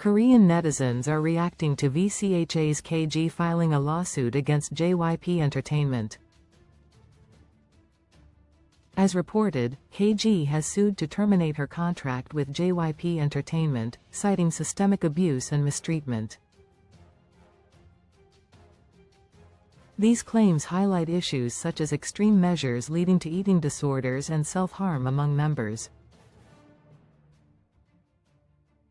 Korean netizens are reacting to VCHA's KG filing a lawsuit against JYP Entertainment. As reported, KG has sued to terminate her contract with JYP Entertainment, citing systemic abuse and mistreatment. These claims highlight issues such as extreme measures leading to eating disorders and self-harm among members.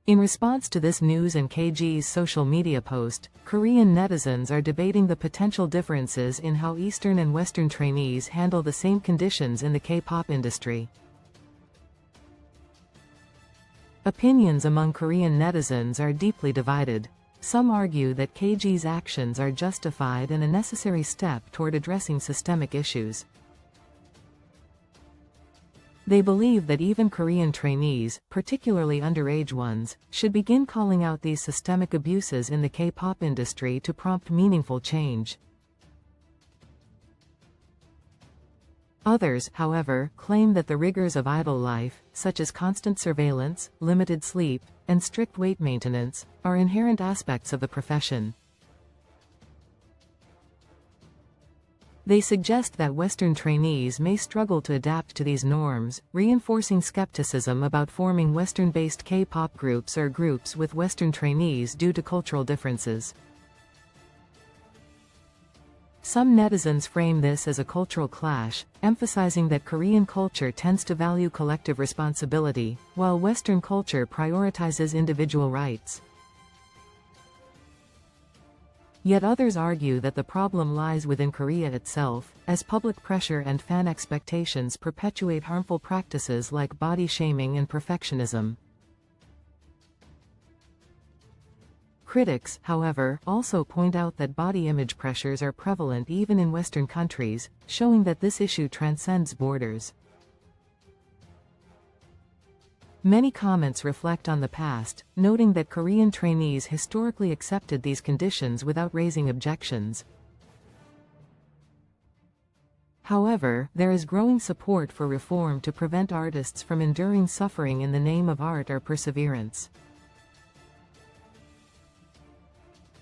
In response to this news and KG's social media post, Korean netizens are debating the potential differences in how Eastern and Western trainees handle the same conditions in the K-pop industry. Opinions among Korean netizens are deeply divided. Some argue that KG's actions are justified and a necessary step toward addressing systemic issues. They believe that even Korean trainees, particularly underage ones, should begin calling out these systemic abuses in the K-pop industry to prompt meaningful change. Others, however, claim that the rigors of idol life, such as constant surveillance, limited sleep, and strict weight maintenance, are inherent aspects of the profession. They suggest that Western trainees may struggle to adapt to these norms, reinforcing skepticism about forming Western-based K-pop groups or groups with Western trainees due to cultural differences. Some netizens frame this as a cultural clash, emphasizing that Korean culture tends to value collective responsibility, while Western culture prioritizes individual rights. Yet others argue that the problem lies within Korea itself, as public pressure and fan expectations perpetuate harmful practices like body shaming and perfectionism. Critics, however, also point out that body image pressures are prevalent even in Western countries, showing that this issue transcends borders. Many comments reflect on the past, noting that Korean trainees historically accepted these conditions without raising objections. However, there is growing support for reform to prevent artists from enduring suffering in the name of art or perseverance.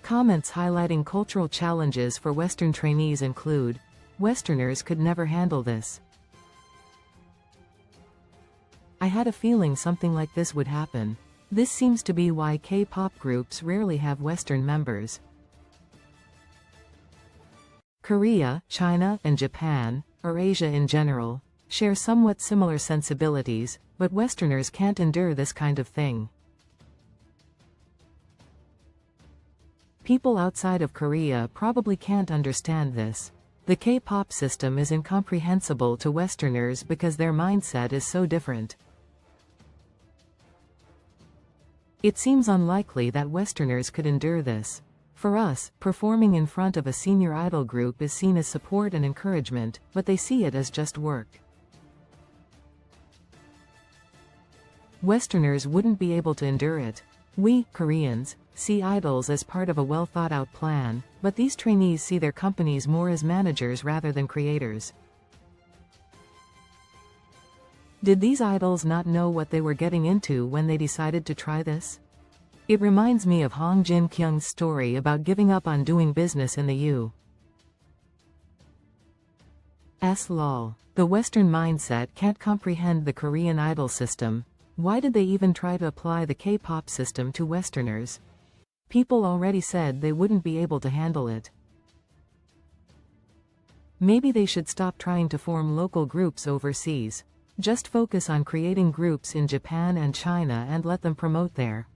Comments highlighting cultural challenges for Western trainees include, "Westerners could never handle this. I had a feeling something like this would happen. This seems to be why K-pop groups rarely have Western members." Korea, China, and Japan, or Asia in general, share somewhat similar sensibilities, but Westerners can't endure this kind of thing. People outside of Korea probably can't understand this. The K-pop system is incomprehensible to Westerners because their mindset is so different. It seems unlikely that Westerners could endure this. For us, performing in front of a senior idol group is seen as support and encouragement, but they see it as just work. Westerners wouldn't be able to endure it. We, Koreans, see idols as part of a well-thought-out plan, but these trainees see their companies more as managers rather than creators. Did these idols not know what they were getting into when they decided to try this? It reminds me of Hong Jin Kyung's story about giving up on doing business in the U.S. lol. The Western mindset can't comprehend the Korean idol system. Why did they even try to apply the K-pop system to Westerners? People already said they wouldn't be able to handle it. Maybe they should stop trying to form local groups overseas. Just focus on creating groups in Japan and China and let them promote there.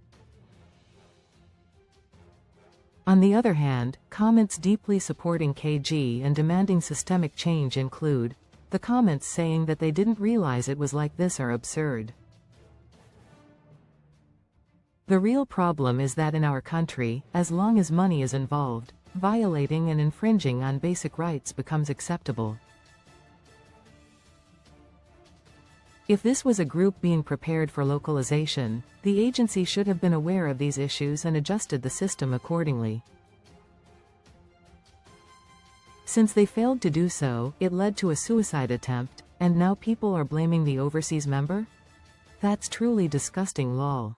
On the other hand, comments deeply supporting KG and demanding systemic change include, the comments saying that they didn't realize it was like this are absurd. The real problem is that in our country, as long as money is involved, violating and infringing on basic rights becomes acceptable. If this was a group being prepared for localization, the agency should have been aware of these issues and adjusted the system accordingly. Since they failed to do so, it led to a suicide attempt, and now people are blaming the overseas member? That's truly disgusting lol.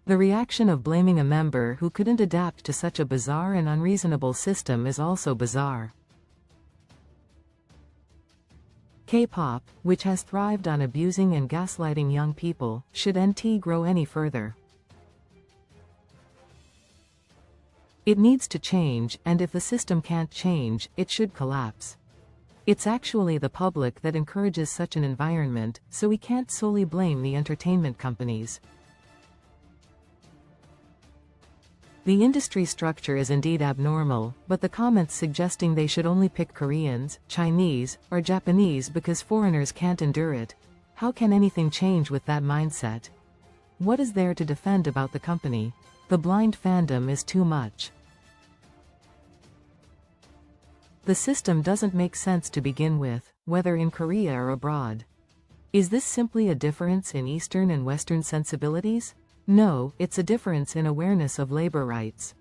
The reaction of blaming a member who couldn't adapt to such a bizarre and unreasonable system is also bizarre. K-pop, which has thrived on abusing and gaslighting young people, should NT grow any further? It needs to change, and if the system can't change, it should collapse. It's actually the public that encourages such an environment, so we can't solely blame the entertainment companies. The industry structure is indeed abnormal, but the comments suggesting they should only pick Koreans, Chinese, or Japanese because foreigners can't endure it. How can anything change with that mindset? What is there to defend about the company? The blind fandom is too much. The system doesn't make sense to begin with, whether in Korea or abroad. Is this simply a difference in Eastern and Western sensibilities? No, it's a difference in awareness of labor rights.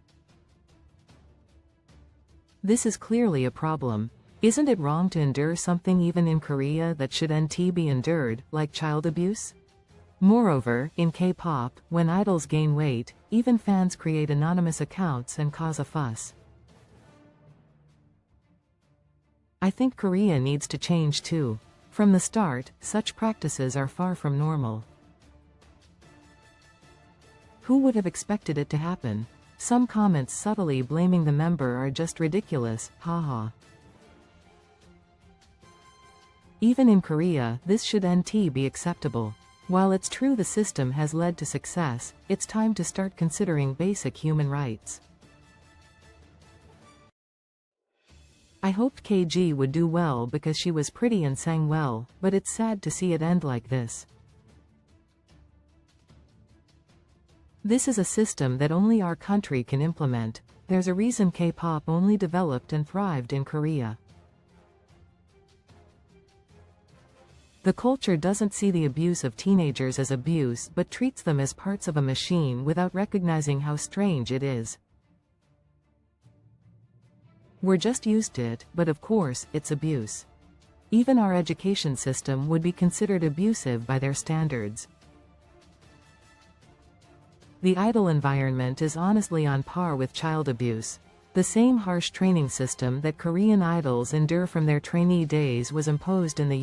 This is clearly a problem. Isn't it wrong to endure something even in Korea that should NT be endured, like child abuse? Moreover, in K-pop, when idols gain weight, even fans create anonymous accounts and cause a fuss. I think Korea needs to change too. From the start, such practices are far from normal. Who would have expected it to happen? Some comments subtly blaming the member are just ridiculous, haha. Even in Korea, this should NT be acceptable. While it's true the system has led to success, it's time to start considering basic human rights. I hoped KG would do well because she was pretty and sang well, but it's sad to see it end like this. This is a system that only our country can implement. There's a reason K-pop only developed and thrived in Korea. The culture doesn't see the abuse of teenagers as abuse but treats them as parts of a machine without recognizing how strange it is. We're just used to it, but of course, it's abuse. Even our education system would be considered abusive by their standards. The idol environment is honestly on par with child abuse. The same harsh training system that Korean idols endure from their trainee days was imposed in the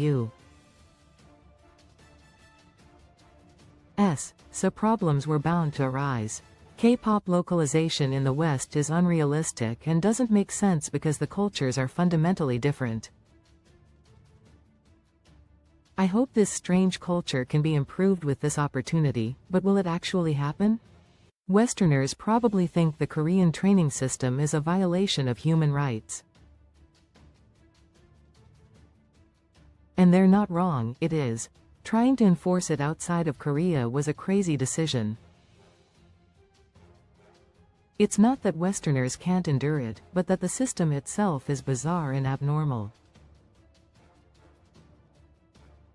U.S., so problems were bound to arise. K-pop localization in the West is unrealistic and doesn't make sense because the cultures are fundamentally different. I hope this strange culture can be improved with this opportunity, but will it actually happen? Westerners probably think the Korean training system is a violation of human rights. And they're not wrong, it is. Trying to enforce it outside of Korea was a crazy decision. It's not that Westerners can't endure it, but that the system itself is bizarre and abnormal.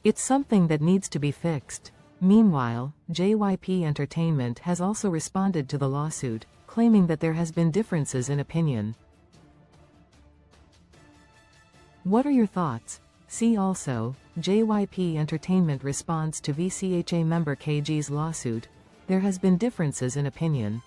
It's something that needs to be fixed. Meanwhile, JYP Entertainment has also responded to the lawsuit, claiming that there has been differences in opinion. What are your thoughts? See also, JYP Entertainment responds to VCHA member KG's lawsuit. There has been differences in opinion.